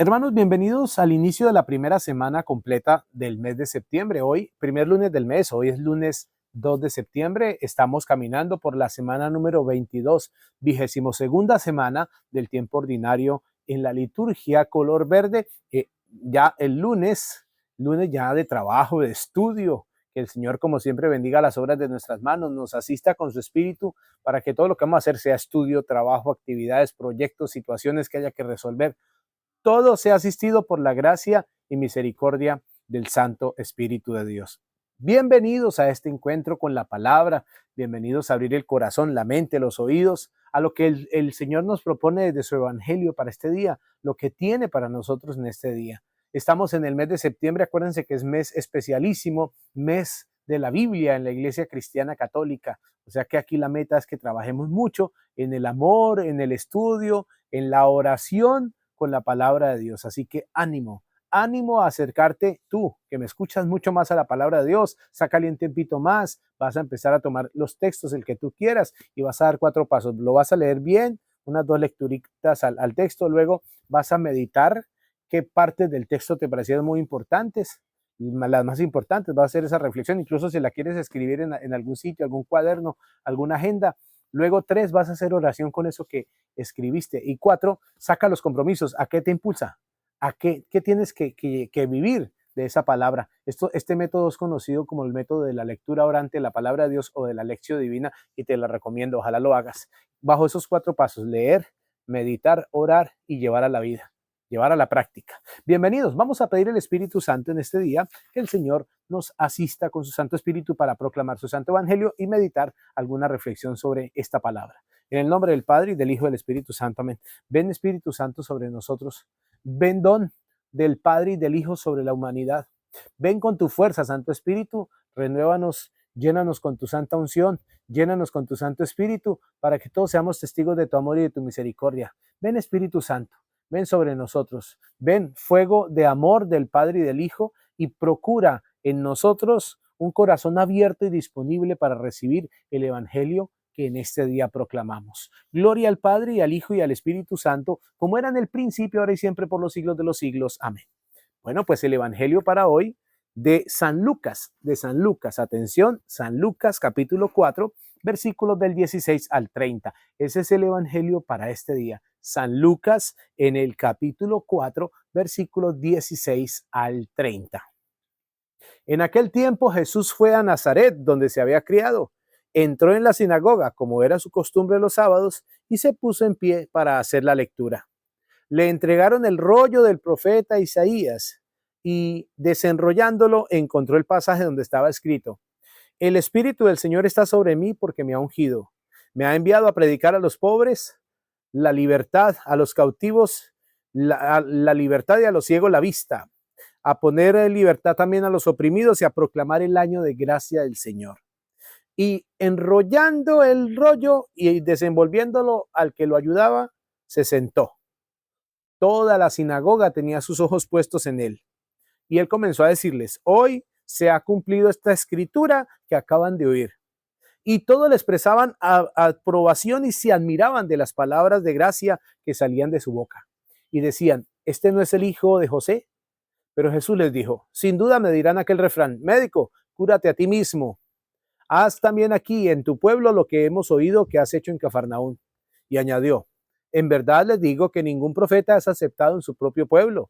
Hermanos, bienvenidos al inicio de la primera semana completa del mes de septiembre. Hoy, primer lunes del mes, hoy es lunes 2 de septiembre. Estamos caminando por la semana número 22, 22ª semana del tiempo ordinario en la liturgia color verde. Ya el lunes ya de trabajo, de estudio. Que el Señor, como siempre, bendiga las obras de nuestras manos, nos asista con su espíritu para que todo lo que vamos a hacer sea estudio, trabajo, actividades, proyectos, situaciones que haya que resolver. Todo sea asistido por la gracia y misericordia del Santo Espíritu de Dios. Bienvenidos a este encuentro con la palabra, bienvenidos a abrir el corazón, la mente, los oídos, a lo que el Señor nos propone desde su Evangelio para este día, lo que tiene para nosotros en este día. Estamos en el mes de septiembre, acuérdense que es mes especialísimo, mes de la Biblia en la Iglesia Cristiana Católica. O sea que aquí la meta es que trabajemos mucho en el amor, en el estudio, en la oración, con la palabra de Dios. Así que ánimo a acercarte tú, que me escuchas mucho más a la palabra de Dios, sácale un tiempito más, vas a empezar a tomar los textos, el que tú quieras, y vas a dar 4 pasos. Lo vas a leer bien, unas 2 lecturitas al texto, luego vas a meditar qué partes del texto te parecieron muy importantes, las más importantes, vas a hacer esa reflexión, incluso si la quieres escribir en algún sitio, algún cuaderno, alguna agenda. Luego 3, vas a hacer oración con eso que escribiste. Y 4, saca los compromisos. ¿A qué te impulsa? ¿A qué tienes que vivir de esa palabra? Este método es conocido como el método de la lectura orante, la palabra de Dios o de la lección divina, y te la recomiendo, ojalá lo hagas. Bajo esos 4 pasos, leer, meditar, orar y llevar a la vida, llevar a la práctica. Bienvenidos, vamos a pedir el Espíritu Santo en este día, que el Señor nos asista con su Santo Espíritu para proclamar su Santo Evangelio y meditar alguna reflexión sobre esta palabra. En el nombre del Padre y del Hijo y del Espíritu Santo, amén. Ven Espíritu Santo sobre nosotros, ven don del Padre y del Hijo sobre la humanidad. Ven con tu fuerza, Santo Espíritu, renuévanos, llénanos con tu santa unción, llénanos con tu Santo Espíritu, para que todos seamos testigos de tu amor y de tu misericordia. Ven Espíritu Santo, ven sobre nosotros, ven fuego de amor del Padre y del Hijo, y procura en nosotros un corazón abierto y disponible para recibir el Evangelio que en este día proclamamos. Gloria al Padre y al Hijo y al Espíritu Santo, como era en el principio, ahora y siempre, por los siglos de los siglos. Amén. Bueno, pues el Evangelio para hoy de San Lucas, atención, San Lucas capítulo 4, versículos del 16 al 30. Ese es el Evangelio para este día. San Lucas en el capítulo 4, versículos 16 al 30. En aquel tiempo Jesús fue a Nazaret, donde se había criado. Entró en la sinagoga, como era su costumbre los sábados, y se puso en pie para hacer la lectura. Le entregaron el rollo del profeta Isaías y, desenrollándolo, encontró el pasaje donde estaba escrito: el Espíritu del Señor está sobre mí porque me ha ungido. Me ha enviado a predicar a los pobres la libertad, a los cautivos la libertad, y a los ciegos la vista, a poner en libertad también a los oprimidos y a proclamar el año de gracia del Señor. Y enrollando el rollo y desenvolviéndolo al que lo ayudaba, se sentó. Toda la sinagoga tenía sus ojos puestos en él. Y él comenzó a decirles: hoy se ha cumplido esta escritura que acaban de oír. Y todos le expresaban aprobación y se admiraban de las palabras de gracia que salían de su boca. Y decían: ¿este no es el hijo de José? Pero Jesús les dijo: sin duda me dirán aquel refrán: médico, cúrate a ti mismo. Haz también aquí en tu pueblo lo que hemos oído que has hecho en Cafarnaún. Y añadió: en verdad les digo que ningún profeta es aceptado en su propio pueblo.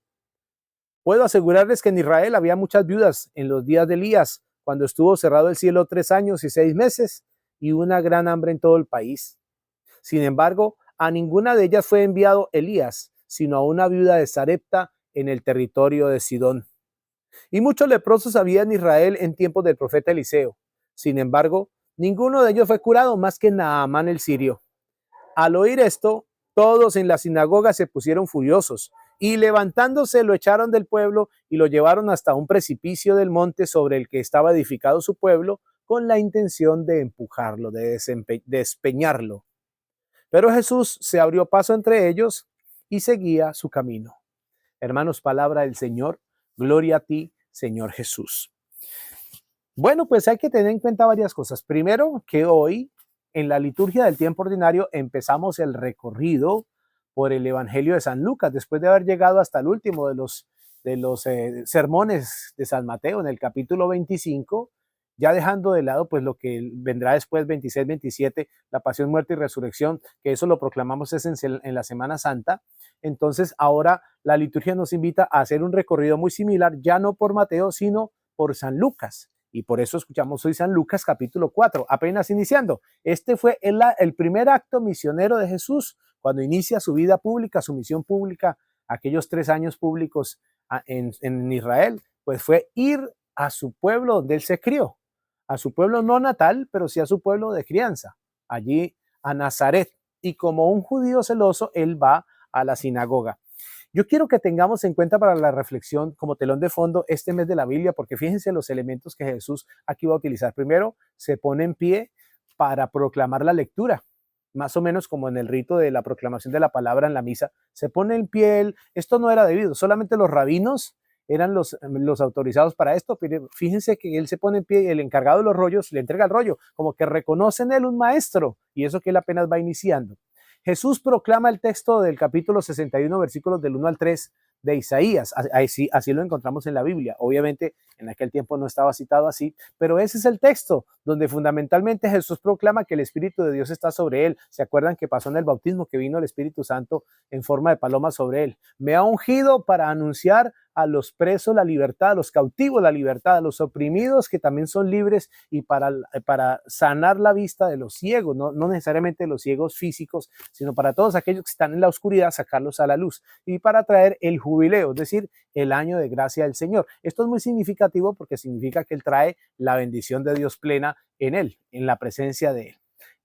Puedo asegurarles que en Israel había muchas viudas en los días de Elías, cuando estuvo cerrado el cielo 3 años y 6 meses, y una gran hambre en todo el país. Sin embargo, a ninguna de ellas fue enviado Elías, sino a una viuda de Sarepta en el territorio de Sidón. Y muchos leprosos había en Israel en tiempos del profeta Eliseo. Sin embargo, ninguno de ellos fue curado más que Naamán el sirio. Al oír esto, todos en la sinagoga se pusieron furiosos y, levantándose, lo echaron del pueblo y lo llevaron hasta un precipicio del monte sobre el que estaba edificado su pueblo, con la intención de empujarlo, de despeñarlo. Pero Jesús se abrió paso entre ellos y seguía su camino. Hermanos, palabra del Señor. Gloria a ti, Señor Jesús. Bueno, pues hay que tener en cuenta varias cosas. Primero, que hoy, en la liturgia del tiempo ordinario, empezamos el recorrido por el Evangelio de San Lucas, después de haber llegado hasta el último de los sermones de San Mateo en el capítulo 25, ya dejando de lado pues lo que vendrá después, 26, 27, la pasión, muerte y resurrección, que eso lo proclamamos es en la Semana Santa. Entonces ahora la liturgia nos invita a hacer un recorrido muy similar, ya no por Mateo, sino por San Lucas. Y por eso escuchamos hoy San Lucas capítulo 4, apenas iniciando. Este fue el primer acto misionero de Jesús cuando inicia su vida pública, su misión pública, aquellos 3 años públicos en Israel, pues fue ir a su pueblo donde él se crió, a su pueblo no natal, pero sí a su pueblo de crianza, allí a Nazaret. Y como un judío celoso, él va a la sinagoga. Yo quiero que tengamos en cuenta para la reflexión como telón de fondo este mes de la Biblia, porque fíjense los elementos que Jesús aquí va a utilizar. Primero, se pone en pie para proclamar la lectura, más o menos como en el rito de la proclamación de la palabra en la misa. Se pone en pie, esto no era debido, solamente los rabinos eran los autorizados para esto, pero fíjense que él se pone en pie y el encargado de los rollos le entrega el rollo, como que reconoce en él un maestro, y eso que él apenas va iniciando. Jesús proclama el texto del capítulo 61, versículos del 1 al 3 de Isaías. Así lo encontramos en la Biblia. Obviamente en aquel tiempo no estaba citado así, pero ese es el texto donde fundamentalmente Jesús proclama que el Espíritu de Dios está sobre él. ¿Se acuerdan que pasó en el bautismo que vino el Espíritu Santo en forma de paloma sobre él? Me ha ungido para anunciar a los presos la libertad, a los cautivos la libertad, a los oprimidos que también son libres, y para sanar la vista de los ciegos, no necesariamente los ciegos físicos, sino para todos aquellos que están en la oscuridad, sacarlos a la luz, y para traer el jubileo, es decir, el año de gracia del Señor. Esto es muy significativo porque significa que Él trae la bendición de Dios plena en Él, en la presencia de Él.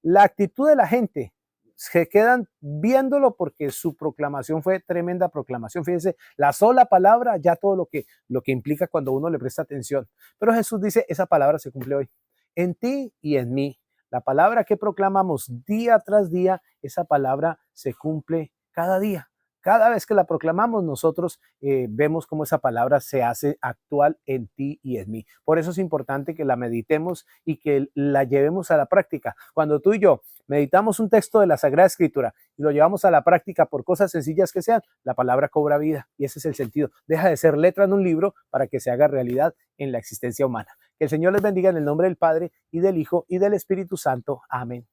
La actitud de la gente, se quedan viéndolo porque su proclamación fue tremenda proclamación. Fíjense, la sola palabra, ya todo lo que implica cuando uno le presta atención. Pero Jesús dice, esa palabra se cumple hoy, en ti y en mí. La palabra que proclamamos día tras día, esa palabra se cumple cada día. Cada vez que la proclamamos, nosotros vemos cómo esa palabra se hace actual en ti y en mí. Por eso es importante que la meditemos y que la llevemos a la práctica. Cuando tú y yo meditamos un texto de la Sagrada Escritura y lo llevamos a la práctica, por cosas sencillas que sean, la palabra cobra vida, y ese es el sentido. Deja de ser letra en un libro para que se haga realidad en la existencia humana. Que el Señor les bendiga en el nombre del Padre y del Hijo y del Espíritu Santo. Amén.